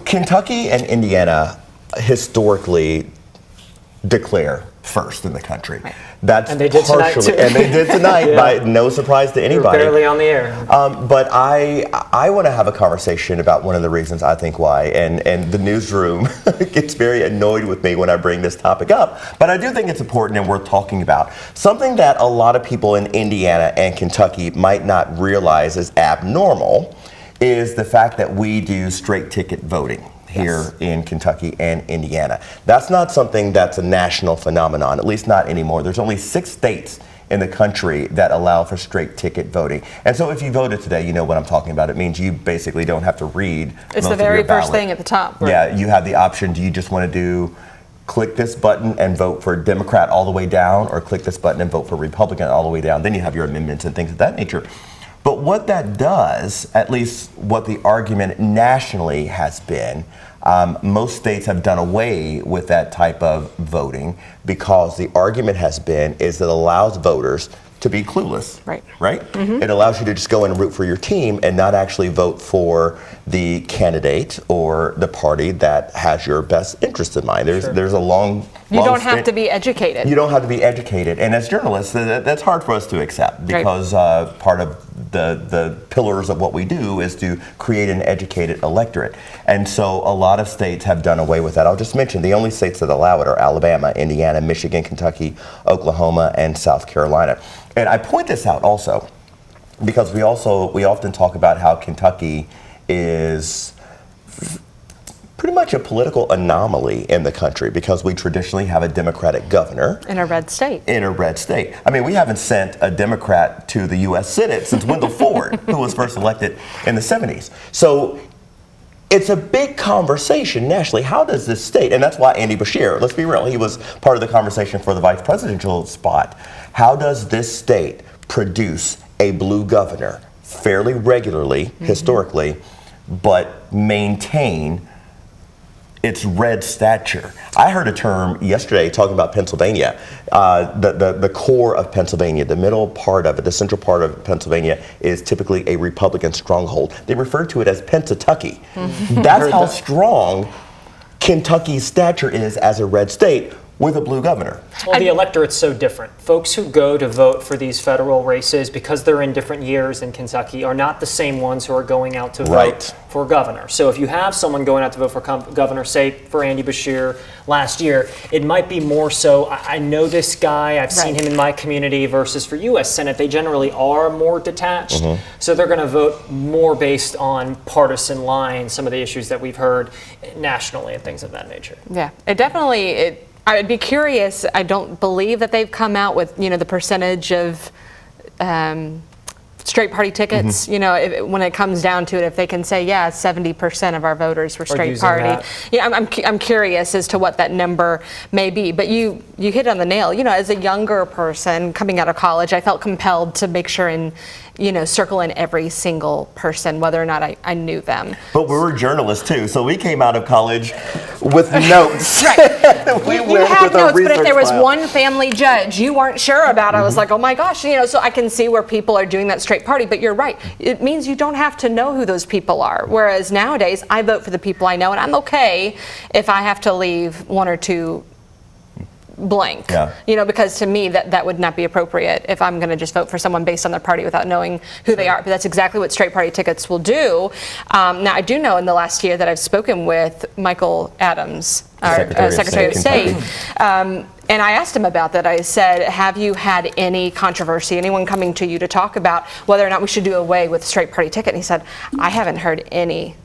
Kentucky and Indiana historically declare first in the country. Right. That's And they did tonight, too. and they did tonight. Yeah. By no surprise to We're anybody. barely on the air. But I want to have a conversation about one of the reasons I think why, and the newsroom gets very annoyed with me when I bring this topic up. But I do think it's important and worth talking about. Something that a lot of people in Indiana and Kentucky might not realize is abnormal is the fact that we do straight ticket voting here in Kentucky and Indiana. That's not something that's a national phenomenon, at least not anymore. There's only 6 states in the country that allow for straight ticket voting. And so if you voted today, you know what I'm talking about. It means you basically don't have to read It's most the of your very first ballot. thing at the top. Yeah, you have the option. Do you just want to click this button and vote for Democrat all the way down, or click this button and vote for Republican all the way down? Then you have your amendments and things of that nature. But what that does, at least what the argument nationally has been, most states have done away with that type of voting because the argument has been is it allows voters to be clueless. Right. Right? It allows you to just go in and root for your team and not actually vote for the candidate or the party that has your best interest in mind. There's a long You don't have to be educated. You don't have to be educated, and as journalists, that's hard for us to accept because part of the pillars of what we do is to create an educated electorate. And so a lot of states have done away with that. I'll just mention the only states that allow it are Alabama, Indiana, Michigan, Kentucky, Oklahoma, and South Carolina. And I point this out also because we often talk about how Kentucky is pretty much a political anomaly in the country because we traditionally have a Democratic governor. In a red state. In a red state. I mean, we haven't sent a Democrat to the U.S. Senate since Wendell Ford, who was first elected in the 70s. So it's a big conversation nationally. How does this state, and that's why Andy Beshear, let's be real, he was part of the conversation for the vice presidential spot. How does this state produce a blue governor fairly regularly, historically, but maintain its red stature? I heard a term yesterday talking about Pennsylvania. The core of Pennsylvania, the middle part of it, the central part of Pennsylvania is typically a Republican stronghold. They refer to it as Pennsatucky. That's how strong Kentucky's stature is as a red state with a blue governor. Well, the electorate's so different. Folks who go to vote for these federal races, because they're in different years in Kentucky, are not the same ones who are going out to vote for governor. So if you have someone going out to vote for governor, say for Andy Beshear last year, it might be more so, I know this guy, I've seen him in my community, versus for U.S. Senate, they generally are more detached. So they're going to vote more based on partisan lines, some of the issues that we've heard nationally and things of that nature. Yeah, I'd be curious. I don't believe that they've come out with, the percentage of straight party tickets. When it comes down to it, if they can say, 70% of our voters were straight party. I'm curious as to what that number may be. But you hit on the nail. As a younger person coming out of college, I felt compelled to make sure and circle in every single person, whether or not I knew them. But we were journalists too, so we came out of college with notes. You had notes, but if there was one family judge you weren't sure about, I was like, oh my gosh, so I can see where people are doing that straight party. But you're right, it means you don't have to know who those people are. Whereas nowadays, I vote for the people I know, and I'm okay if I have to leave one or two blank, because to me that would not be appropriate if I'm going to just vote for someone based on their party without knowing who they are. But that's exactly what straight party tickets will do. Now, I do know in the last year that I've spoken with Michael Adams, our Secretary of State, and I asked him about that. I said, have you had any controversy, anyone coming to you to talk about whether or not we should do away with straight party ticket? And he said, I haven't heard any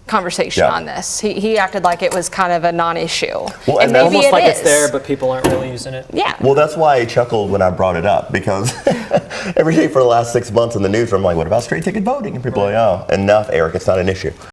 conversation on this. He acted like it was kind of a non-issue. Well, and maybe almost like it's there, but people aren't really using it. Yeah. Well, that's why I chuckled when I brought it up, because every day for the last 6 months in the news, I'm like, what about straight ticket voting? And people are like, oh, enough, Eric, it's not an issue.